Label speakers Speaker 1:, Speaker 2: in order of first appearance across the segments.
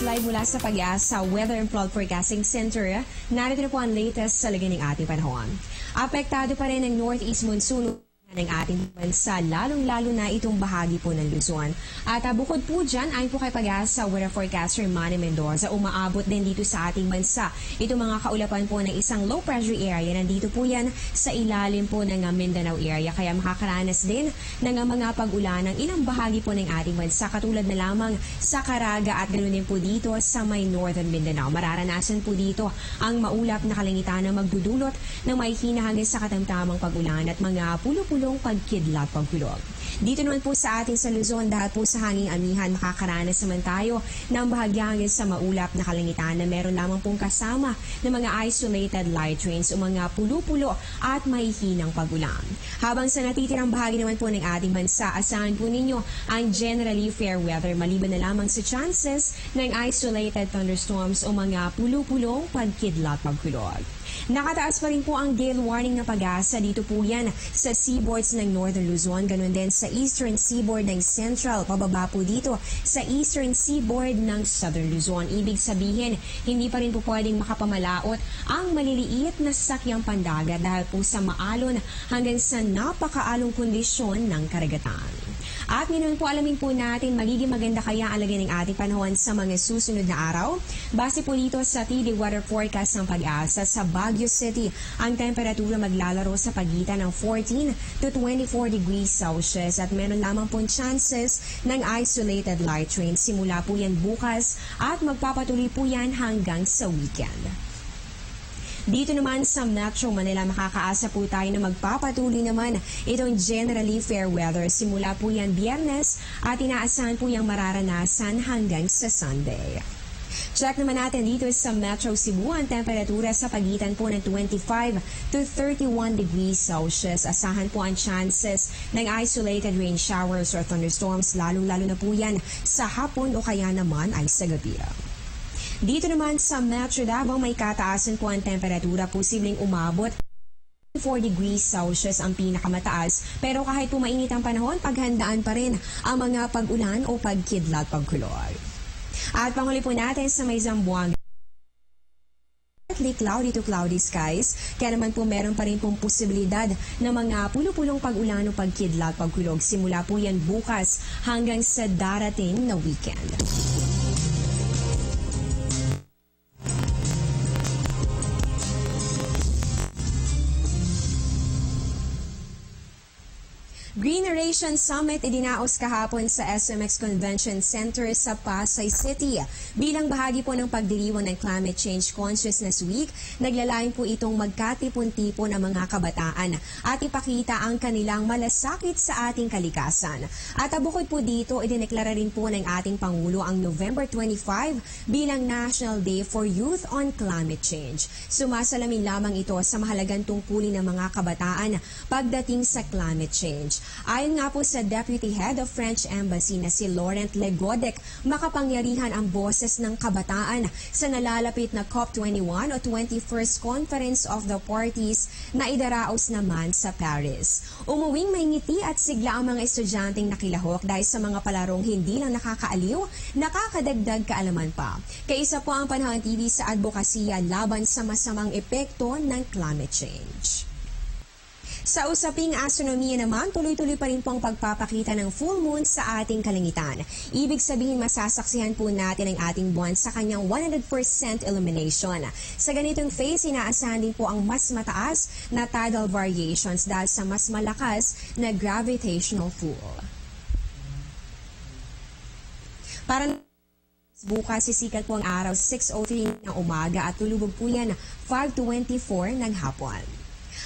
Speaker 1: live mula sa Pag-asa Weather and Flood Forecasting Center. Narito na po ang latest sa lagay ng ating panahon. Apektado pa rin ang northeast monsoon ng ating bansa, lalong-lalo na itong bahagi po ng Luzon. At bukod po dyan, ayon po kay Pag-asa Weather Forecaster Manny Mendoza, umaabot din dito sa ating bansa itong mga kaulapan po ng isang low pressure area. Nandito po yan sa ilalim po ng Mindanao area, kaya makakaranas din ng mga pag-ulan ng ilang bahagi po ng ating bansa, katulad na lamang sa Caraga at ganoon din po dito sa may northern Mindanao. Mararanasan po dito ang maulap na kalangitan na magdudulot ng may hinahangin sa katamtamang pag-ulan at mga pulo-pulo pagkidlat, pagkulog. Dito naman po sa ating sa Luzon, dahil po sa hanging amihan, makakaranas naman tayo ng bahagyang sa maulap na kalangitan na meron lamang pong kasama ng mga isolated light rains o mga pulo-pulo at may hinang pag-ulan. Habang sa natitirang bahagi naman po ng ating bansa, asahan po ninyo ang generally fair weather maliban na lamang sa chances ng isolated thunderstorms o mga pulo-pulong pagkidlat, pagkulog. Nakataas pa rin po ang gale warning ng Pag-asa. Dito po yan sa seaboards ng Northern Luzon, ganun din sa eastern seaboard ng Central, pababa po dito sa eastern seaboard ng Southern Luzon. Ibig sabihin, hindi pa rin po pwedeng makapamalaot ang maliliit na sasakyang pandagat dahil po sa maalon hanggang sa napakaalong kondisyon ng karagatan. At ngayon po alamin po natin magiging maganda kaya ang lagay ng ating panahon sa mga susunod na araw. Base po dito sa TD Weather Forecast ng Pag-asa, sa Baguio City, ang temperatura maglalaro sa pagitan ng 14 to 24 degrees Celsius at meron lamang pong chances ng isolated light rains. Simula po yan bukas at magpapatuloy po yan hanggang sa weekend. Dito naman sa Metro Manila, makakaasa po tayo na magpapatuloy naman itong generally fair weather. Simula po yan Biyernes at inaasahan po yung mararanasan hanggang sa Sunday. Check naman natin dito sa Metro Cebu ang temperatura sa pagitan po ng 25 to 31 degrees Celsius. Asahan po ang chances ng isolated rain showers or thunderstorms, lalo-lalo na po yan sa hapon o kaya naman ay sa gabi. Dito naman sa Metro Davao, may kataasan po ang temperatura, posibleng umabot 4 degrees Celsius ang pinakamataas. Pero kahit po mainit ang panahon, paghandaan pa rin ang mga pag-ulan o pagkidlat, pagkulog. At panghuli po natin sa may Zamboanga, cloudy to cloudy skies, kaya naman po meron pa rin pong posibilidad ng mga pulo-pulong pag-ulan o pagkidlat, pagkulog. Simula po yan bukas hanggang sa darating na weekend. Greeneration Summit idinaos kahapon sa SMX Convention Center sa Pasay City. Bilang bahagi po ng pagdiriwang ng Climate Change Consciousness Week, naglalain po itong magkatipon-tipon ng mga kabataan at ipakita ang kanilang malasakit sa ating kalikasan. At bukod po dito, idineklara rin po ng ating Pangulo ang November 25 bilang National Day for Youth on Climate Change. Sumasalamin lamang ito sa mahalagang tungkulin ng mga kabataan pagdating sa climate change. Ayon nga po sa Deputy Head of French Embassy na si Laurent Legodec, makapangyarihan ang boses ng kabataan sa nalalapit na COP21 o 21st Conference of the Parties na idaraos naman sa Paris. Umuwing may ngiti at sigla ang mga estudyanteng nakilahok dahil sa mga palarong hindi lang nakakaaliw, nakakadagdag kaalaman pa. Kaisa po ang Panahon TV sa advokasya laban sa masamang epekto ng climate change. Sa usaping astronomiya naman, tuloy-tuloy pa rin po ang pagpapakita ng full moon sa ating kalangitan. Ibig sabihin, masasaksihan po natin ang ating buwan sa kanyang 100% illumination. Sa ganitong phase, inaasahan din po ang mas mataas na tidal variations dahil sa mas malakas na gravitational pull. Para bukas, sisikat po ang araw 6:03 ng umaga at tulubog po yan 5:24 ng hapon.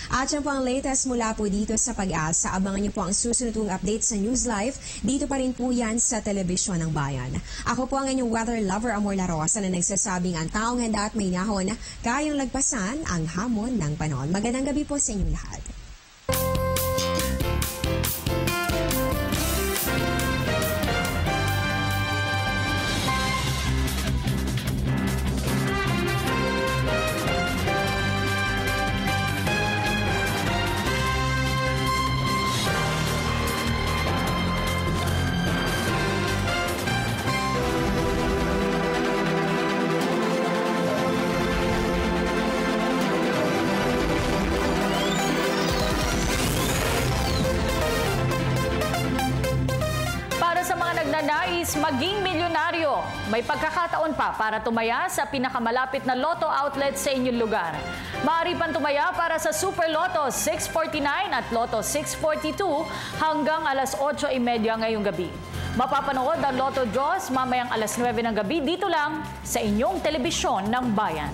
Speaker 1: At yan po ang latest mula po dito sa Pag-asa. Abangan niyo po ang susunod kong update sa News Live. Dito pa rin po yan sa Telebisyon ng Bayan. Ako po ang inyong weather lover, Amor La Rosa, na nagsasabing ang taong handa at may nahon kayang lagpasan ang hamon ng panahon. Magandang gabi po sa inyong lahat.
Speaker 2: nais maging milyonaryo, may pagkakataon pa para tumaya sa pinakamalapit na Lotto outlet sa inyong lugar. Maaari pang tumaya para sa Super Lotto 649 at Lotto 642 hanggang alas 8:30 ngayong gabi. Mapapanood ang Lotto Draws mamayang alas 9 ng gabi dito lang sa inyong telebisyon ng bayan.